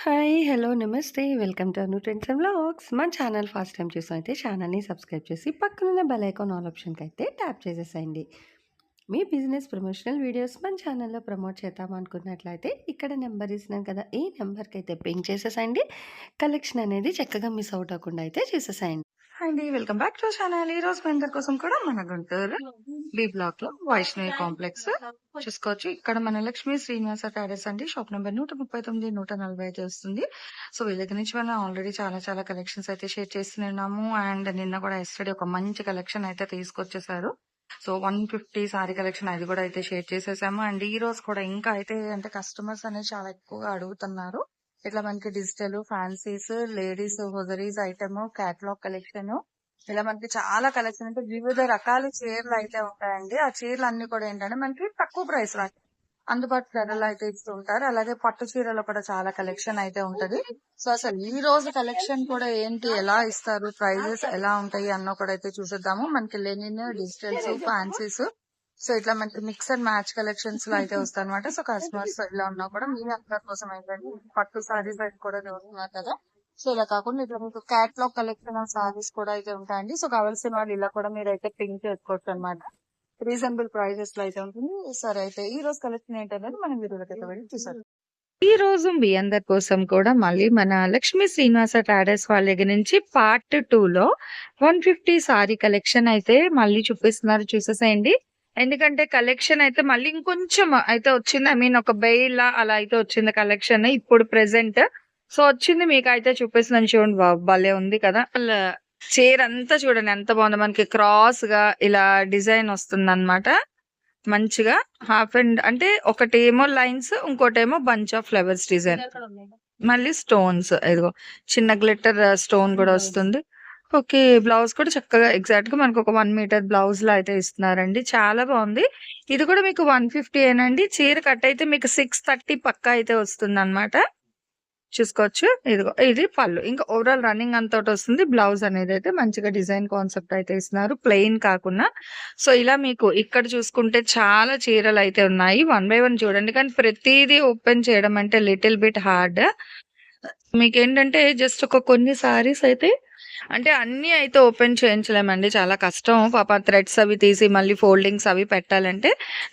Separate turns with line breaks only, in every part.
Hi! Hello! నమస్తే. Welcome to Anu trends and vlogs. మన channel first time చూసినైతే ఛానల్‌ని subscribe చేసి పక్కనున్న బెల్ ఐకాన్ ఆల్ ఆప్షన్‌కైతే ట్యాప్ చేసేసేయండి. మీ బిజినెస్ ప్రమోషనల్ వీడియోస్ మన ఛానల్‌లో ప్రమోట్ చేద్దామనుకున్నట్లయితే ఇక్కడ నెంబర్ ఇస్తున్నాను కదా! ఈ నెంబర్‌కైతే పింగ్ చేసేసేయండి. కలెక్షన్ అనేది చక్కగా మిస్ అవుట్ అవ్వకుండా అయితే చేసేసేయండి. హాయ్ అండి. Welcome back to channel. ఈరోజు మీ అందరి కోసం కూడా మన గుంటూరు బి బ్లాక్‌లో వైష్ణవి కాంప్లెక్స్ చూసుకోవచ్చు. ఇక్కడ మన లక్ష్మీ శ్రీనివాస ట్రేడర్స్ అండి. షాప్ నంబర్ 139, 145 వస్తుంది. సో వీళ్ళ దగ్గర నుంచి మనం ఆల్రెడీ చాలా కలెక్షన్స్ అయితే షేర్ చేస్తున్నాము. అండ్ నిన్న కూడా యెస్టర్‌డే ఒక మంచి కలెక్షన్ అయితే తీసుకొచ్చేసారు. సో 150 సారీ కలెక్షన్ అది కూడా అయితే షేర్ చేసేసాము. అండ్ ఈ రోజు కూడా ఇంకా అయితే అంటే కస్టమర్స్ అనేది చాలా ఎక్కువగా అడుగుతున్నారు. ఇట్లా మనకి digital, fancies, ladies hosieries item, catalogue collection ఇలా మనకి చాలా కలెక్షన్ అంటే వివిధ రకాల చీరలు అయితే ఉంటాయండి. ఆ చీరలు అన్ని కూడా ఏంటంటే మనకి తక్కువ ప్రైస్ లో అందుబాటు ధరలు అయితే ఇస్తుంటారు. అలాగే పట్టు చీరలో కూడా చాలా కలెక్షన్ అయితే ఉంటది. సో అసలు ఈ రోజు కలెక్షన్ కూడా ఏంటి, ఎలా ఇస్తారు, ప్రైజెస్ ఎలా ఉంటాయి అన్న కూడా అయితే చూసేద్దాము. మనకి లెనిన్, డిజిటల్స్, ఫ్యాన్సీస్ సో ఇట్లా మనకి మిక్స్ అండ్ మ్యాచ్ కలెక్షన్స్ లో అయితే వస్తాయి అనమాట. సో కస్టమర్స్ ఇలా ఉన్నా కూడా మీ అందరి కోసం ఏంటంటే పట్టు సారీస్ అయితే కూడా చూస్తున్నారు కదా. సో ఇలా కాకుండా ఇట్లా మీకు క్యాట్లాగ్ కలెక్షన్ ఆఫ్ సారీస్ కూడా అయితే ఉంటాయండి. సో కావాల్సిన వాళ్ళు ఇలా కూడా మీరు అయితే పింక్ చేసుకోవచ్చు అనమాట. రీజనబుల్ ప్రైజెస్ లో అయితే ఉంటుంది. సరే అయితే ఈ రోజు కలెక్షన్ ఏంటనేది మనం వీడియోలోకి అయితే వెళ్ళి చూసారు.
ఈ రోజు మీ అందరి కోసం కూడా మళ్ళీ మన లక్ష్మీ శ్రీనివాస ట్రేడర్స్ వాళ్ళ దగ్గర నుంచి పార్ట్ 2 లో 150 సారీ కలెక్షన్ అయితే మళ్ళీ చూపిస్తున్నారు, చూసేసేయండి. ఎందుకంటే కలెక్షన్ అయితే మళ్ళీ ఇంకొంచెం అయితే వచ్చింది. ఐ మీన్ ఒక బెయిల్ అలా అయితే వచ్చింది కలెక్షన్ ఇప్పుడు ప్రెసెంట్. సో వచ్చింది మీకు అయితే చూపిస్తున్నాను చూడండి. భలే ఉంది కదా. చీర అంతా చూడండి ఎంత బాగుందో. మనకి క్రాస్ గా ఇలా డిజైన్ వస్తుంది అనమాట. మంచిగా హాఫ్ అండ్ అంటే ఒకటేమో లైన్స్, ఇంకోటేమో బంచ్ ఆఫ్ ఫ్లవర్స్ డిజైన్, మళ్ళీ స్టోన్స్. ఇదిగో చిన్న గ్లిట్టర్ స్టోన్ కూడా వస్తుంది. ఓకే, బ్లౌజ్ కూడా చక్కగా ఎగ్జాక్ట్ గా మనకు ఒక 1 మీటర్ బ్లౌజ్ లో అయితే ఇస్తున్నారండి. చాలా బాగుంది. ఇది కూడా మీకు 150 ఏనండి. చీర కట్ అయితే మీకు 630 పక్కా అయితే వస్తుంది అనమాట. చూసుకోవచ్చు. ఇదిగో ఇది పళ్ళు. ఇంకా ఓవరాల్ రన్నింగ్ అంతటి వస్తుంది. బ్లౌజ్ అనేది అయితే మంచిగా డిజైన్ కాన్సెప్ట్ అయితే ఇస్తున్నారు, ప్లెయిన్ కాకుండా. సో ఇలా మీకు ఇక్కడ చూసుకుంటే చాలా చీరలు అయితే ఉన్నాయి. 1 బై 1 చూడండి. కానీ ప్రతిదీ ఓపెన్ చేయడం అంటే లిటిల్ బిట్ హార్డ్. మీకేంటంటే జస్ట్ ఒక కొన్ని సారీస్ అయితే అంటే అన్ని అయితే ఓపెన్ చేయించలేమండి. చాలా కష్టం. పాప థ్రెడ్స్ అవి తీసి మళ్ళీ ఫోల్డింగ్స్ అవి పెట్టాలంటే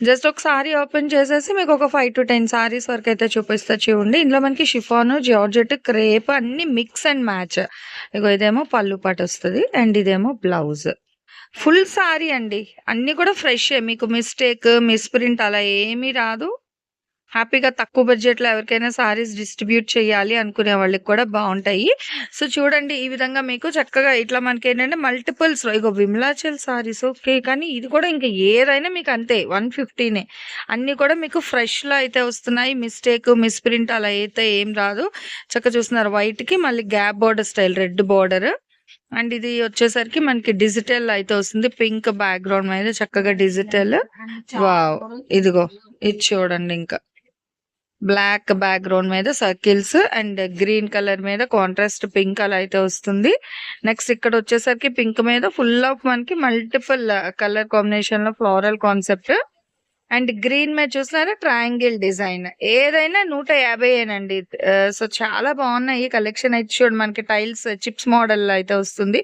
జస్ట్ ఒక సారీ ఓపెన్ చేసేసి మీకు ఒక 5 to 10 సారీస్ వరకు అయితే చూపిస్తా చూడండి. ఇందులో మనకి షిఫాన్, జార్జెట్, క్రేప్ అన్ని మిక్స్ అండ్ మ్యాచ్. ఇగో ఇదేమో పళ్ళు పాటు వస్తుంది అండ్ ఇదేమో బ్లౌజ్. ఫుల్ సారీ అండి. అన్ని కూడా ఫ్రెష్. మీకు మిస్టేక్, మిస్ప్రింట్ అలా ఏమీ రాదు. హ్యాపీగా తక్కువ బడ్జెట్ లో ఎవరికైనా సారీస్ డిస్ట్రిబ్యూట్ చేయాలి అనుకునే వాళ్ళకి కూడా బాగుంటాయి. సో చూడండి, ఈ విధంగా మీకు చక్కగా ఇట్లా మనకి ఏంటంటే మల్టిపుల్స్ లో ఇగో విమలాచల్ సారీస్. ఓకే, కానీ ఇది కూడా ఇంకా ఏదైనా మీకు అంతే 150నే. అన్ని కూడా మీకు ఫ్రెష్ లో అయితే వస్తున్నాయి. మిస్టేక్, మిస్ప్రింట్ అలా అయితే ఏం రాదు. చక్కగా చూస్తున్నారు. వైట్ కి మళ్ళీ gap border style, red border. And ఇది వచ్చేసరికి మనకి డిజిటల్ అయితే వస్తుంది. పింక్ బ్యాక్గ్రౌండ్ మీద చక్కగా డిజిటల్. వావ్, ఇదిగో ఇది చూడండి. ఇంకా బ్లాక్ బ్యాక్గ్రౌండ్ మీద సర్కిల్స్ అండ్ గ్రీన్ కలర్ మీద కాంట్రాస్ట్ పింక్ అలా అయితే వస్తుంది. నెక్స్ట్ ఇక్కడ వచ్చేసరికి పింక్ మీద ఫుల్ ఆఫ్ మనకి మల్టిపుల్ కలర్ కాంబినేషన్ లో ఫ్లోరల్ కాన్సెప్ట్. అండ్ గ్రీన్ మీద చూసినారా ట్రయాంగిల్ డిజైన్. ఏదైనా 150 ఏనండి. సో చాలా బాగున్నాయి కలెక్షన్ అయితే. చూడండి మనకి టైల్స్ చిప్స్ మోడల్ అయితే వస్తుంది.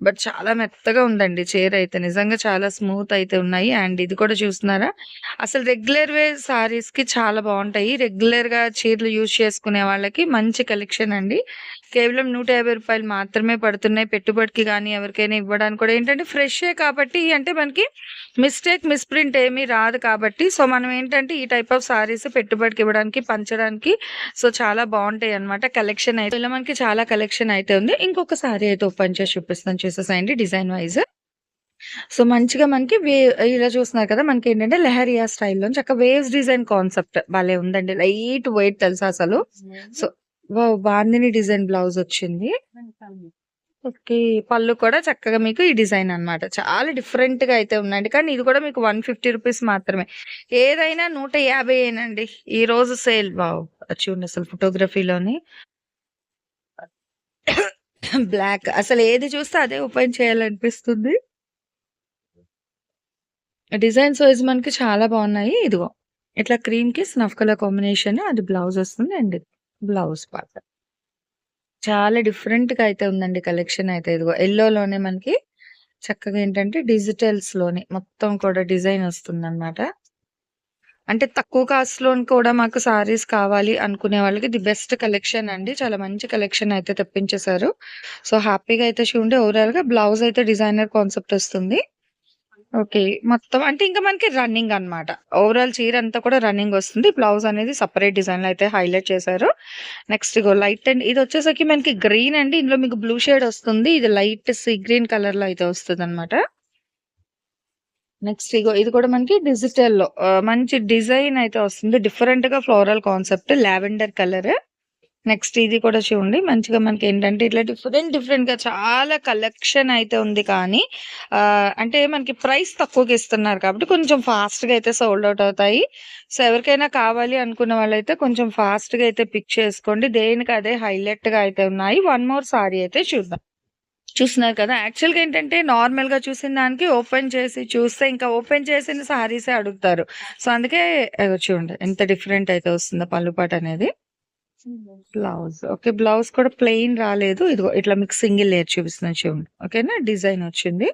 బట్ చాలా మెత్తగా ఉందండి చీర అయితే. నిజంగా చాలా స్మూత్ అయితే ఉన్నాయి. అండ్ ఇది కూడా చూస్తున్నారా, అసలు రెగ్యులర్ వేర్ సారీస్ కి చాలా బాగుంటాయి. రెగ్యులర్ గా చీరలు యూజ్ చేసుకునే వాళ్ళకి మంచి కలెక్షన్ అండి. కేవలం 150 రూపాయలు మాత్రమే పడుతున్నాయి. పెట్టుబడికి కానీ ఎవరికైనా ఇవ్వడానికి కూడా ఏంటంటే ఫ్రెషే కాబట్టి, అంటే మనకి మిస్టేక్, మిస్ప్రింట్ ఏమీ రాదు కాబట్టి. సో మనం ఏంటంటే ఈ టైప్ ఆఫ్ సారీస్ పెట్టుబడికి ఇవ్వడానికి, పంచడానికి సో చాలా బాగుంటాయి అనమాట. కలెక్షన్ అయితే ఇలా మనకి చాలా కలెక్షన్ అయితే ఉంది. ఇంకొక సారీ అయితే ఓపెన్ చేసి చూపిస్తాను, చూసేసాయండి డిజైన్ వైజ్. సో మంచిగా మనకి ఇలా చూస్తున్నారు కదా. మనకి ఏంటంటే లెహరియా స్టైల్లో చక్కగా వేవ్స్ డిజైన్ కాన్సెప్ట్ భలే ఉందండి. లైట్ వెయిట్ తెలుసా అసలు. సో బాందిని డిజైన్ బ్లౌజ్ వచ్చింది. ఓకే, పళ్ళు కూడా చక్కగా మీకు ఈ డిజైన్ అన్నమాట. చాలా డిఫరెంట్ గా అయితే ఉందండి. కానీ ఇది కూడా మీకు 150 రూపీస్ మాత్రమే. ఏదైనా 150 ఏనండి ఈ రోజు సేల్. వావ్, చూడండి అసలు ఫోటోగ్రఫీలోని బ్లాక్. అసలు ఏది చూస్తే అదే ఓపెన్ చేయాలనిపిస్తుంది. డిజైన్స్ వైజ్ మనకి చాలా బాగున్నాయి. ఇదిగో ఇట్లా క్రీమ్ కి స్నఫ్ కలర్ కాంబినేషన్, అది బ్లౌజ్ వస్తుంది. అండ్ బ్లౌజ్ పార్ట్ చాలా డిఫరెంట్‌గా అయితే ఉందండి కలెక్షన్ అయితే. ఇదిగో యెల్లోలోనే మనకి చక్కగా ఏంటంటే డిజిటల్స్‌లోనే మొత్తం కూడా డిజైన్ వస్తుందన్నమాట. అంటే తక్కువ కాస్ట్‌లోని కూడా మాకు సారీస్ కావాలి అనుకునే వాళ్ళకి ది బెస్ట్ కలెక్షన్ అండి. చాలా మంచి కలెక్షన్ అయితే తెప్పించేశారు. సో, హ్యాపీగా అయితే చూడండి ఓవరాల్‌గా బ్లౌజ్ అయితే డిజైనర్ కాన్సెప్ట్ వస్తుంది. ఓకే. మొత్తం అంటే ఇంక మనకి రన్నింగ్ అన్నమాట. ఓవరాల్ చీరంతా కూడా రన్నింగ్ వస్తుంది. బ్లౌజ్ అనేది సెపరేట్ డిజైన్‌లో అయితే హైలైట్ చేశారు. నెక్స్ట్ ఇగో లైట్ అండ్ ఇదొచ్చేసరికి మనకి గ్రీన్ అండి. ఇందులో మీకు బ్లూ షేడ్ వస్తుంది. ఇది లైట్ సీ గ్రీన్ కలర్‌లో అయితే వస్తదన్నమాట. నెక్స్ట్ ఇగో ఇది కూడా మనకి డిజిటల్‌లో మంచి డిజైన్ అయితే వస్తుంది. డిఫరెంట్‌గా floral concept lavender colour. Next ఇది కూడా చూడండి. మంచిగా మనకేంటంటే ఇట్లా డిఫరెంట్‌గా చాలా కలెక్షన్ అయితే ఉంది కానీ అంటే మనకి ప్రైస్ తక్కువకి ఇస్తున్నారు కాబట్టి కొంచెం ఫాస్ట్‌గా అయితే సోల్డ్ ఔట్ అవుతాయి. సో, ఎవరికైనా కావాలి అనుకున్న వాళ్ళైతే కొంచెం ఫాస్ట్‌గా అయితే పిక్ చేసుకోండి. దేనికి అదే హైలైట్‌గా అయితే ఉన్నాయి. వన్ మోర్ సారీ అయితే చూద్దాం. చూస్తున్నారు కదా! యాక్చువల్‌గా ఏంటంటే నార్మల్‌గా చూసిన దానికి ఓపెన్ చేసి చూస్తే ఇంకా ఓపెన్ చేసిన సారీసే అడుగుతారు. సో, అందుకే చూడండి ఎంత డిఫరెంట్ అయితే వస్తుందో పళ్ళు పాటనేది. బ్లౌజ్. ఓకే. బ్లౌజ్ కూడా ప్లెయిన్ రాలేదు. ఇదిగో ఇట్లా మీకు సింగిల్ లేయర్ చూపిస్తున్నాను చూడండి. ఓకేనా? డిజైన్ వచ్చింది.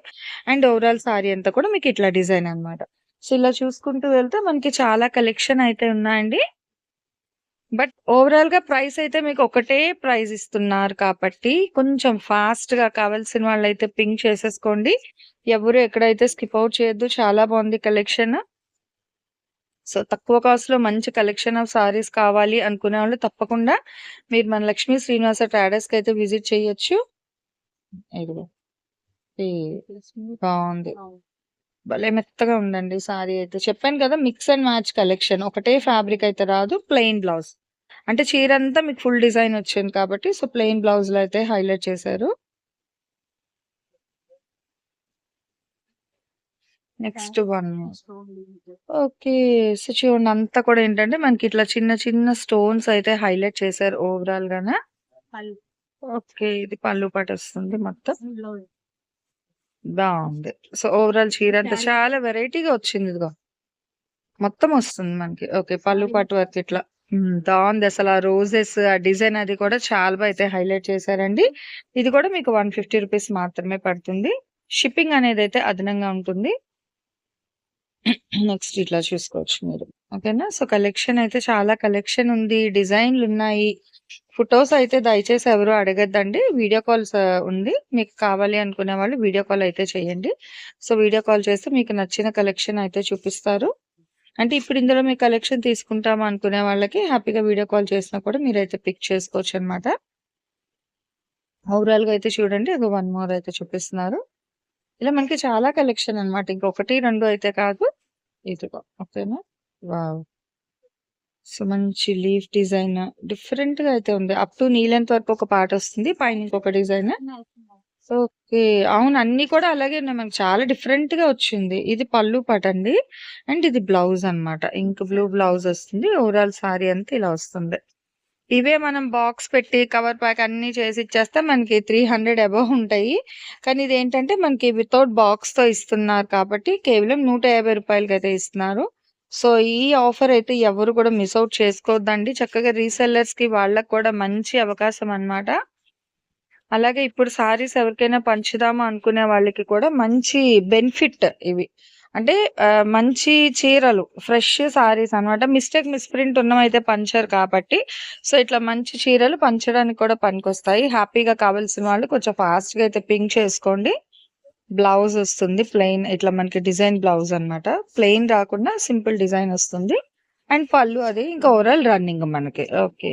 అండ్ ఓవరాల్ సారీ అంతా కూడా మీకు ఇట్లా డిజైన్ అన్నమాట. సో, ఇలా చూసుకుంటూ వెళ్తే మనకి చాలా కలెక్షన్ అయితే ఉన్నాయండి. బట్ ఓవరాల్‌గా ప్రైస్ అయితే మీకు ఒకటే ప్రైస్ ఇస్తున్నారు కాబట్టి కొంచెం ఫాస్ట్‌గా కావాల్సిన వాళ్ళైతే పింగ్ చేసేసుకోండి. ఎవరు ఎక్కడైతే స్కిప్ ఔట్ చేయొద్దు. చాలా బాగుంది కలెక్షన్. సో, తక్కువ కాస్ట్‌లో మంచి కలెక్షన్ ఆఫ్ సారీస్ కావాలి అనుకునేవాళ్ళు తప్పకుండా మీరు మన లక్ష్మీ శ్రీనివాస ట్రేడర్స్‌కైతే విజిట్ చేయొచ్చు. ఇదిగో ఈ బావుంది. భలే మెత్తగా ఉందండి సారీ అయితే. చెప్పాను కదా! Mix and match collection. ఒకటే ఫ్యాబ్రిక్ అయితే రాదు. Plain blouse. అంటే చీరంతా మీకు ఫుల్ డిజైన్ వచ్చింది కాబట్టి సో, ప్లెయిన్ బ్లౌజ్‌లో అయితే హైలైట్ చేశారు. Next one okay. సో, చూడండి అంతా కూడా ఏంటంటే మనకి ఇట్లా చిన్న చిన్న స్టోన్స్ అయితే హైలైట్ చేశారు ఓవరాల్‌గాన. ఓకే. ఇది పళ్ళు పట్టొస్తుంది మొత్తం. బావుంది. సో, ఓవరాల్ చీరంతా చాలా వెరైటీగా వచ్చింది ఇదిగో. మొత్తం వస్తుంది మనకి. ఓకే. పళ్ళు పట్టు వర్క్ ఇట్లా. బావుంది అసల. ఆ రోజెస్ ఆ డిజైన్ అది కూడా చాలా అయితే హైలైట్ చేశారండి. ఇది కూడా మీకు 150 రూపీస్ మాత్రమే పడుతుంది. షిప్పింగ్ అనేదైతే అదనంగా ఉంటుంది. నెక్స్ట్ ఇట్లా చూసుకోవచ్చు మీరు. ఓకేనా? సో, కలెక్షన్ అయితే చాలా కలెక్షన్ ఉంది. డిజైన్‌లున్నాయి. ఫోటోస్ అయితే దయచేసి ఎవరు అడగొద్దండి. వీడియో కాల్స్ ఉంది. మీకు కావాలి అనుకునే వాళ్ళు వీడియో కాల్ అయితే చేయండి. సో, వీడియో కాల్ చేస్తే మీకు నచ్చిన కలెక్షన్ అయితే చూపిస్తారు. అంటే ఇప్పుడు ఇందులో మీ కలెక్షన్ తీసుకుంటాం అనుకునే వాళ్ళకి హ్యాపీగా వీడియో కాల్ చేసినా కూడా మీరైతే పిక్ చేసుకోవచ్చనమాట. ఓవరాల్‌గా అయితే చూడండి. అది వన్ మోర్ అయితే చూపిస్తున్నారు. ఇలా మనకి చాలా కలెక్షన్ అన్నమాట. ఇంక 1, 2 అయితే కాదు. ఇదిగో ఓకేనా? వావ్! సో, మంచి లీఫ్ డిజైన్ డిఫరెంట్‌గా అయితే ఉంది. అప్ టు నీ లెంత్ వరకు ఒక పార్టొస్తుంది. పైన ఇంకొక డిజైన్. ఓకే. అవును. అన్నీ కూడా అలాగే ఉన్నాయి. మనకు చాలా డిఫరెంట్‌గా వచ్చింది. ఇది పళ్ళు పాటండి. అండ్ ఇది బ్లౌజ్ అన్నమాట. ఇంక్ బ్లూ బ్లౌజ్ వస్తుంది. ఓవరాల్ సారీ అంతా ఇలా వస్తుంది. ఇవే మనం బాక్స్ పెట్టి కవర్ ప్యాక్ అన్నీ చేసి ఇచ్చేస్తే మనకి 300 అబోవ్ ఉంటాయి. కానీ ఇదేంటంటే మనకి వితౌట్ బాక్స్‌తో ఇస్తున్నారు కాబట్టి కేవలం రూ. 150కైతే ఇస్తున్నారు. సో, ఈ ఆఫర్ అయితే ఎవరు కూడా మిస్ ఔట్ చేసుకోవద్దండి. చక్కగా రీసెల్లర్స్‌కి వాళ్ళకి కూడా మంచి అవకాశం అన్నమాట. అలాగే ఇప్పుడు సారీస్ ఎవరికైనా పంచుదామా అనుకునే వాళ్ళకి కూడా మంచి బెనిఫిట్ ఇవి. అంటే మంచి చీరలు ఫ్రెష్ సారీస్ అన్నమాట. మిస్‌ప్రింట్ ఉన్నవైతే పంచరు కాబట్టి సో, ఇట్లా మంచి చీరలు పంచడానికి కూడా పనికొస్తాయి. హ్యాపీగా కావాల్సిన వాళ్ళు కొంచెం ఫాస్ట్‌గా అయితే పింక్ చేసుకోండి. బ్లౌజ్ వస్తుంది ప్లెయిన్ ఇట్లా మనకి డిజైన్ బ్లౌజ్ అన్నమాట. ప్లెయిన్ రాకుండా సింపుల్ డిజైన్ వస్తుంది. అండ్ పళ్ళు అది ఇంకా ఓవరాల్ రన్నింగ్ మనకి. ఓకే.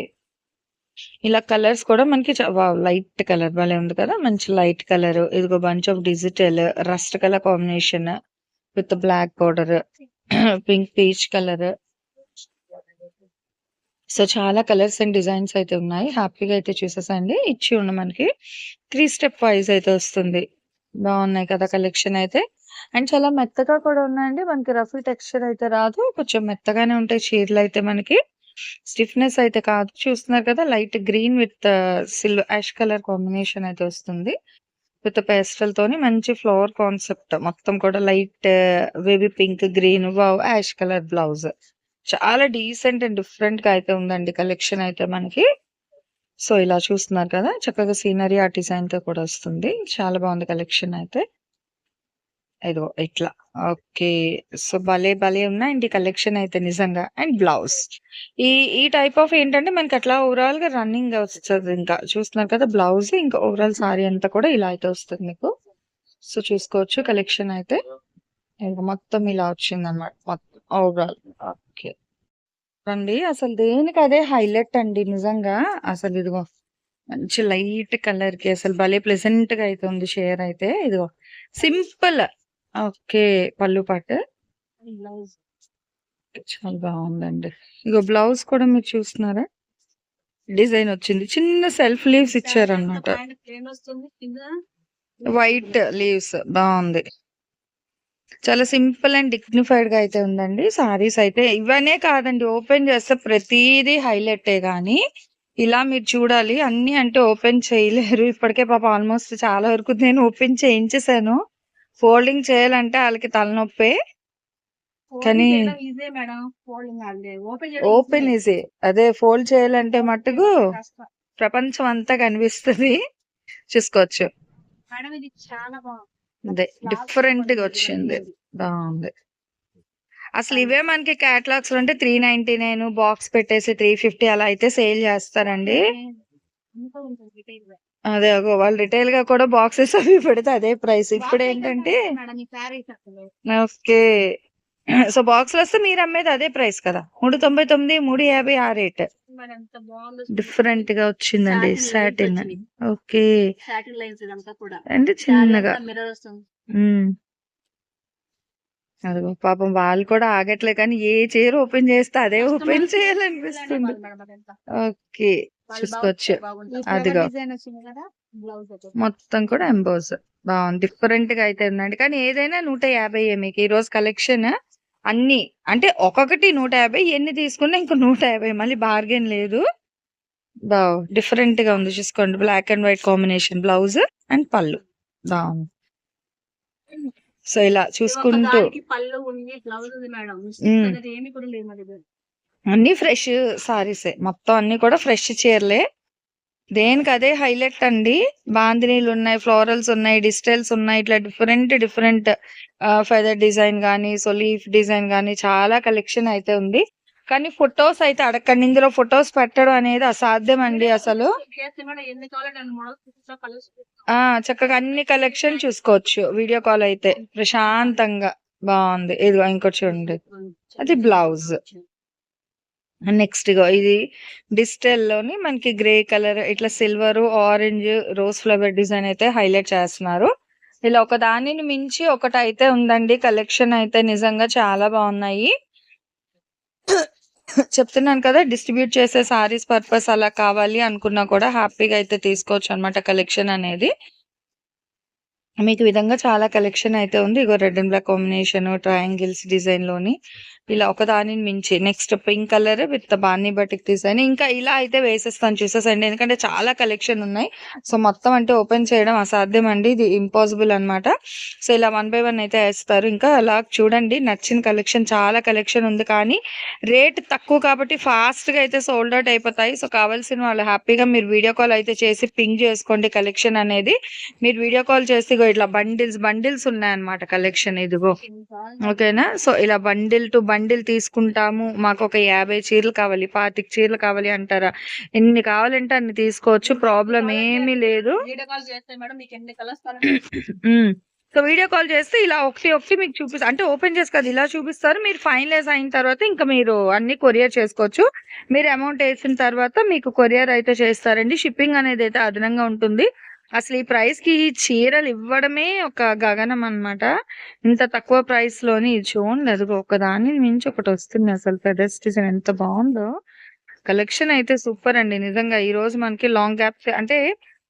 ఇలా కలర్స్ కూడా మనకి వావ్! లైట్ కలర్ భలే ఉంది కదా! మంచి లైట్ కలర్. ఇదిగో bunch of digital, rust colour combination with black border, pink peach colour. So, చాలా కలర్స్ అండ్ డిజైన్స్ అయితే ఉన్నాయి. హ్యాపీగా అయితే చూసేసేయండి. ఇచ్చి ఉన్న మనకి 3 స్టెప్ వైస్ అయితే వస్తుంది. బావున్నాయి కదా! కలెక్షన్ అయితే. అండ్ చాలా మెత్తగా కూడా ఉన్నాయండి. మనకి రఫ్ టెక్స్చర్ అయితే రాదు. కొంచెం మెత్తగానే ఉంటాయి చీరలైతే మనకి. స్టిఫ్‌నెస్ అయితే కాదు. చూస్తున్నారు కదా! Light green with ash colour combination అయితే వస్తుంది. విత్ పేస్టల్‌తోని మంచి ఫ్లవర్ కాన్సెప్ట్ మొత్తం కూడా light baby pink, green wow! Ash colour blouse. చాలా డీసెంట్ అండ్ డిఫరెంట్‌గా అయితే ఉందండి కలెక్షన్ అయితే మనకి. సో, ఇలా చూస్తున్నారు కదా! చక్కగా సీనరీ ఆ డిజైన్‌తో కూడా వస్తుంది. చాలా బాగుంది కలెక్షన్ అయితే. ఇదిగో ఇట్లా. ఓకే. సో, భలే భలే ఉన్నాయండి కలెక్షన్ అయితే నిజంగా. And blouse. ఈ ఈ టైప్ ఆఫ్ ఏంటంటే మనకి అట్లా ఓవరాల్‌గా రన్నింగ్ వస్తదింకా. చూస్తున్నారు కదా! బ్లౌజ్ ఇంకా ఓవరాల్ సారీ అంతా కూడా ఇలా అయితే వస్తది మీకు. సో, చూసుకోవచ్చు కలెక్షన్ అయితే. ఇగ మొత్తం ఇలా వచ్చిందన్నమాట. మొత్తం ఓవరాల్. ఓకే. అండి అసలు దేనికి అదే హైలైట్ అండి నిజంగా. అసలు ఇదిగో మంచి లైట్ కలర్‌కి అసలు భలే ప్లెజెంట్‌గా అయితే ఉంది షేర్ అయితే. ఇదిగో సింపుల్. ఓకే. పల్లు పాటు. బ్లౌజ్. చాలా బావుందండి. ఇగో బ్లౌజ్ కూడా మీరు చూస్తున్నారా? డిజైన్ వచ్చింది. చిన్న సెల్ఫ్ లీవ్స్ ఇచ్చారన్నమాట. వైట్ లీవ్స్ బావుంది. చాలా సింపుల్ అండ్ డిగ్నిఫైడ్‌గా అయితే ఉందండి. సారీస్ అయితే ఇవనే కాదండి ఓపెన్ చేస్తే ప్రతీదీ హైలైటే గానీ, ఇలా మీరు చూడాలి అన్నీ అంటే ఓపెన్ చేయలేరు. ఇప్పటికే పాపం ఆల్‌మోస్ట్ చాలా వరకు నేను ఓపెన్ చేయించేసాను. ఫోల్డింగ్ చేయాలంటే ఆళ్ళకి తలనొప్పే. కానీ ఓపెన్ ఈజీ. అదే ఫోల్డ్ చేయాలంటే మట్టుకు ప్రపంచం అంతా కనిపిస్తది. చూసుకోవచ్చు. అదే డిఫరెంట్‌గా వచ్చింది. బావుంది. అసలు ఇవే మనకి క్యాటలాగ్స్‌లో అంటే 399 బాక్స్ పెట్టేసి 350 అలా అయితే సేల్ చేస్తారండి. అదే అగో వాళ్ళు రిటైల్‌గా కూడా బాక్సెస్ అవి పెడితే అదే ప్రైస్. ఇప్పుడేంటంటే ఓకే. సో, బాక్స్‌లో వస్తే మీరు అమ్మేది అదే ప్రైస్ కదా! 399, 350 ఆ రేట్. డిఫరెంట్‌గా వచ్చిందండి సాటిన్. ఓకే. అంటే చిన్నగా. హ్మ్. అదిగో పాపం వాళ్ళు కూడా ఆగట్లే కానీ ఏ చీర ఓపెన్ చేస్తే అదే ఓపెన్ చేయాలనిపిస్తుంది. ఓకే. చూసుకోవచ్చు. అదిగో. మొత్తం కూడా ఎంబోస్. బావుంది. డిఫరెంట్‌గా అయితే ఉందండి. కానీ ఏదైనా 150 మీకు ఈరోజు కలెక్షన్ అన్నీ. అంటే ఒక్కొక్కటి 150 ఎన్ని తీసుకున్నా ఇంక 150 మళ్ళీ బార్గెన్ లేదు. డిఫరెంట్‌గా ఉంది చూసుకోండి. Black and white combination blouse and పళ్ళు. బావుంది. సో, ఇలా చూసుకుంటూ హ్మ్. అన్నీ ఫ్రెష్ సారీసే. మొత్తం అన్నీ కూడా ఫ్రెష్ చీరలే. దేనికదే హైలైట్ అండి. బాందినీలున్నాయి, ఫ్లోరల్స్ ఉన్నాయి, డిజిటల్స్ ఉన్నాయి. ఇట్లా డిఫరెంట్ డిఫరెంట్ ఫెదర్ డిజైన్ గానీ, సో, లీఫ్ డిజైన్ గానీ చాలా కలెక్షన్ అయితే ఉంది. కానీ ఫోటోస్ అయితే అడగకండి. ఇందులో ఫోటోస్ పెట్టడం అనేది అసాధ్యం అండి అసలు. ఆ! చక్కగా అన్ని కలెక్షన్ చూసుకోవచ్చు. వీడియో కాల్ అయితే ప్రశాంతంగా. బావుంది. ఇదిగో ఇంకోటి చూడండి. అది బ్లౌజ్. నెక్స్ట్ ఇగో ఇది డిజిటల్‌లోని మనకి గ్రే కలర్ ఇట్లా silver, orange, rose flower design అయితే హైలైట్ చేస్తున్నారు. ఇలా ఒక దానిని మించి ఒకటైతే ఉందండి. కలెక్షన్ అయితే నిజంగా చాలా బావున్నాయి. చెప్తున్నాను కదా! డిస్ట్రిబ్యూట్ చేసే సారీస్ పర్పస్ అలా కావాలి అనుకున్నా కూడా హ్యాపీగా అయితే తీసుకోవచ్చనమాట కలెక్షన్ అనేది. మీకు ఈ విధంగా చాలా కలెక్షన్ అయితే ఉంది. ఇగో red and black combination triangles డిజైన్‌లోని ఇలా ఒకదానిని మించి next pink colour with bandhani batik design. ఇంకా ఇలా అయితే వేసేస్తాను చూసేసేయండి. ఎందుకంటే చాలా కలెక్షన్ ఉన్నాయి. సో, మొత్తం అంటే ఓపెన్ చేయడం అసాధ్యం అండి. ఇది ఇంపాసిబుల్ అన్నమాట. సో, ఇలా వన్ బై వన్ అయితే ఏస్తారు. ఇంకా అలా చూడండి నచ్చిన కలెక్షన్ చాలా కలెక్షన్ ఉంది. కానీ రేట్ తక్కువ కాబట్టి ఫాస్ట్‌గా అయితే సోల్డ్ ఔట్ అయిపోతాయి. సో, కావాల్సిన వాళ్ళు హ్యాపీగా మీరు వీడియో కాల్ అయితే చేసి పింగ్ చేసుకోండి కలెక్షన్ అనేది. మీరు వీడియో కాల్ చేస్తే ఇగో ఇట్లా బండిల్స్ ఉన్నాయన్నమాట కలెక్షన్ ఇదిగో. ఓకేనా? సో, ఇలా బండిల్ టు బండిల్ తీసుకుంటాము. మాకొక 50 చీరలు కావాలి, 25 చీరలు కావాలి అంటారా? ఎన్ని కావాలంటే అన్ని తీసుకోవచ్చు. ప్రాబ్లమ్ ఏమీ లేదు. హ్మ్. సో, వీడియో కాల్ చేస్తే ఇలా ఒకటి ఒకటి మీకు అంటే ఓపెన్ చేసి కాదు ఇలా చూపిస్తారు. మీరు ఫైనలైజ్ అయిన తర్వాత ఇంకా మీరు అన్ని కొరియర్ చేసుకోవచ్చు. మీరు అమౌంట్ ఏసిన తర్వాత మీకు కొరియర్ అయితే చేస్తారండి. షిప్పింగ్ అనేది అయితే అదనంగా ఉంటుంది. అసలు ఈ ప్రైస్‌కి చీరలు ఇవ్వడమే ఒక గగనం అన్నమాట. ఇంత తక్కువ ప్రైస్‌లోని ఇది చూడండి అదిగో ఒకదాన్ని మించి ఒకటొస్తుంది అసలు ఫెదర్స్ డిజైన్ ఎంత బావుందో. కలెక్షన్ అయితే సూపర్ అండి. నిజంగా ఈరోజు మనకి లాంగ్ గ్యాప్స్ అంటే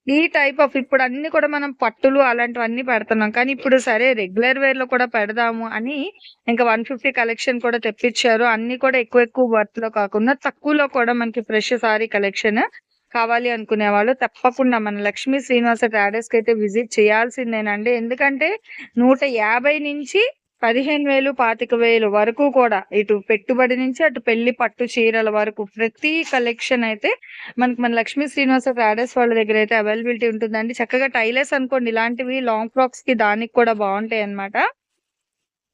ఈ టైప్ ఆఫ్ ఇప్పుడు అన్నీ కూడా మనం పట్టులు అలాంటివన్నీ పెడుతున్నాం. కానీ ఇప్పుడు సరే రెగ్యులర్ వేర్‌లో కూడా పెడదాము అని ఇంకా 150 కలెక్షన్ కూడా తెప్పిచ్చారు. అన్నీ కూడా ఎక్కువ వర్త్‌లో కాకుండా తక్కువలో కూడా మనకి ఫ్రెష్ సారీ కలెక్షన్ కావాలి అనుకునేవాళ్ళు తప్పకుండా మన లక్ష్మీ శ్రీనివాస ట్రేడర్స్‌కైతే విజిట్ చేయాల్సిందేనండి. ఎందుకంటే 150 నుంచి 15,000, 25,000 వరకు కూడా ఇటు పెట్టుబడి నుంచి అటు పెళ్లి పట్టు చీరల వరకు ప్రతి కలెక్షన్ అయితే మనకి మన లక్ష్మీ శ్రీనివాస ట్రేడర్స్ వాళ్ళ దగ్గర అయితే అవైలబిలిటీ ఉంటుందండి. చక్కగా టైలర్స్ అనుకోండి ఇలాంటివి లాంగ్ ఫ్రాక్స్ కి దానికి కూడా బాగుంటాయి అన్నమాట.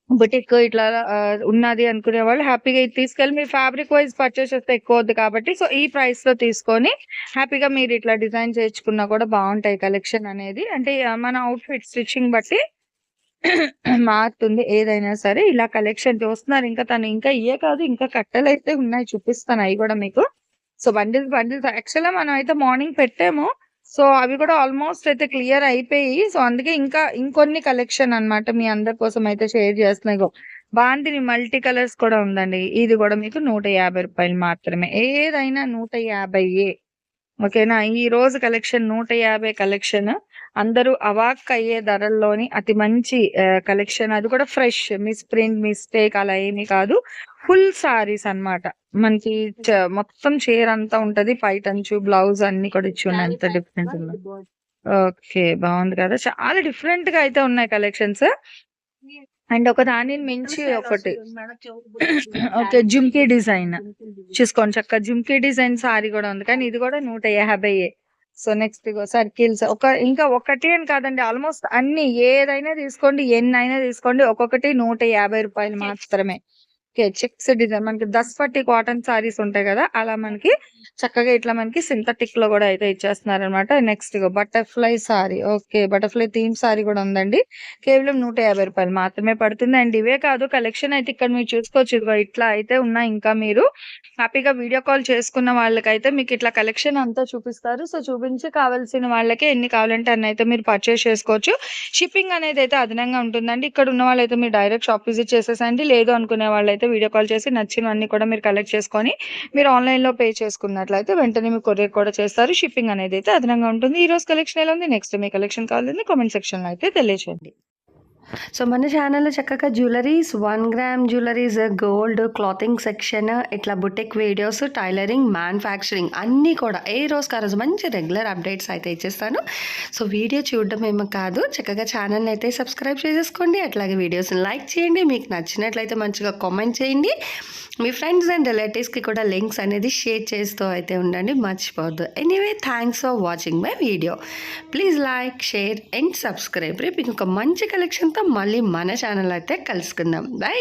బుటిక్ ఇట్లా ఉన్నది అనుకునే వాళ్ళు హ్యాపీగా ఇది తీసుకెళ్ళి మీరు ఫ్యాబ్రిక్ వైజ్ పర్చేస్ చేస్తే ఎక్కువ అవుద్ది కాబట్టి సో ఈ ప్రైస్ లో తీసుకొని హ్యాపీగా మీరు ఇట్లా డిజైన్ చేయించుకున్నా కూడా బాగుంటాయి కలెక్షన్ అనేది. అంటే మన అవుట్ఫిట్ స్టిచ్చింగ్ బట్టి మారుతుంది ఏదైనా సరే. ఇలా కలెక్షన్ చూస్తున్నారు. ఇంకా తను ఇంకా ఇయే కాదు, ఇంకా కట్టెలైతే ఉన్నాయి, చూపిస్తాను అవి కూడా మీకు. సో బండిల్స్ యాక్చువల్గా మనం అయితే మార్నింగ్ పెట్టాము. సో అవి కూడా ఆల్మోస్ట్ అయితే క్లియర్ అయిపోయి, సో అందుకే ఇంకా ఇంకొన్ని కలెక్షన్ అన్నమాట మీ అందరి కోసం అయితే షేర్ చేస్తున్నాయి. బాందిని మల్టీ కలర్స్ కూడా ఉందండి. ఇది కూడా మీకు 150 రూపాయలు మాత్రమే. ఏదైనా 150. ఓకేనా. ఈ రోజు కలెక్షన్ 150 కలెక్షన్. అందరూ అవాక్ అయ్యే ధరల్లోని అతి మంచి కలెక్షన్. అది కూడా ఫ్రెష్, మిస్ప్రింట్ మిస్టేక్ అలా ఏమీ కాదు. ఫుల్ సారీస్ అన్నమాట. మనకి మొత్తం చీర అంతా ఉంటది. పైటంచు బ్లౌజ్ అన్ని కూడా ఇచ్చి ఉన్నాయి. ఎంత డిఫరెంట్ ఉందో. ఓకే, బాగుంది కదా. చాలా డిఫరెంట్ గా అయితే ఉన్నాయి కలెక్షన్స్. అండ్ ఒక దానిని మించి ఒకటి. ఓకే, జుమ్కీ డిజైన్ చూసుకోండి. చక్కగా జుమ్కీ డిజైన్ సారీ కూడా ఉంది, కానీ ఇది కూడా 150. సో నెక్స్ట్ సర్కిల్స్ ఇంకా ఒకటి అని కాదండి, ఆల్మోస్ట్ అన్ని ఏదైనా తీసుకోండి, ఎన్నైనా తీసుకోండి, ఒక్కొక్కటి 150 రూపాయలు మాత్రమే. ఓకే, చెక్స్ డిజైన్ మనకి దస్పట్టి కాటన్ సారీస్ ఉంటాయి కదా, అలా మనకి చక్కగా ఇట్లా మనకి సింథటిక్ లో కూడా అయితే ఇచ్చేస్తున్నారు అనమాట. Next butterfly sorry. Okay, butterfly theme sorry కూడా ఉందండి. కేవలం 150 రూపాయలు మాత్రమే పడుతుంది. అండ్ ఇవే కాదు, కలెక్షన్ అయితే ఇక్కడ మీరు చూసుకోవచ్చు. ఇదిగో ఇట్లా అయితే ఉన్నాయి. ఇంకా మీరు హ్యాపీగా వీడియో కాల్ చేసుకున్న వాళ్ళకైతే మీకు ఇట్లా కలెక్షన్ అంతా చూపిస్తారు. సో చూపించి కావాల్సిన వాళ్ళకి ఎన్ని కావాలంటే అన్ని అయితే మీరు పర్చేస్ చేసుకోవచ్చు. షిప్పింగ్ అనేది అయితే అదనంగా ఉంటుందండి. ఇక్కడ ఉన్న వాళ్ళైతే మీరు డైరెక్ట్ షాప్ విజిట్ చేసేసండి. లేదు అనుకునే వాళ్ళైతే వీడియో కాల్ చేసి నచ్చినవన్నీ కూడా మీరు కలెక్ట్ చేసుకొని మీరు ఆన్లైన్ లో పే చేసుకున్నట్లయితే వెంటనే మీకు కొరియర్ కూడా చేస్తారు. షిప్పింగ్ అనేది అయితే అదనంగా ఉంటుంది. ఈ రోజు కలెక్షన్ ఎలా ఉంది, నెక్స్ట్ మీ కలెక్షన్ కావాలని కామెంట్ సెక్షన్ లో అయితే తెలియజేయండి.
సో మన ఛానల్లో చక్కగా jewelleries, 1 gram jewelleries, gold, clothing section, ఇట్లా బుటిక్ వీడియోస్, టైలరింగ్, మ్యానుఫ్యాక్చరింగ్ అన్నీ కూడా ఏ రోజుకి ఆ రోజు మంచి రెగ్యులర్ అప్డేట్స్ అయితే ఇచ్చేస్తాను. సో వీడియో చూడడం ఏమో కాదు, చక్కగా ఛానల్ని అయితే సబ్స్క్రైబ్ చేసేసుకోండి. అట్లాగే వీడియోస్ని లైక్ చేయండి. మీకు నచ్చినట్లయితే మంచిగా కామెంట్ చేయండి. మీ ఫ్రెండ్స్ అండ్ రిలేటివ్స్కి కూడా లింక్స్ అనేది షేర్ చేస్తూ అయితే ఉండండి, మర్చిపోవద్దు. Anyway, thanks for watching my video. Please like, share and subscribe. రేపు ఇంకొక మంచి కలెక్షన్తో మళ్ళీ మన ఛానల్ అయితే కలుసుకుందాం. బై.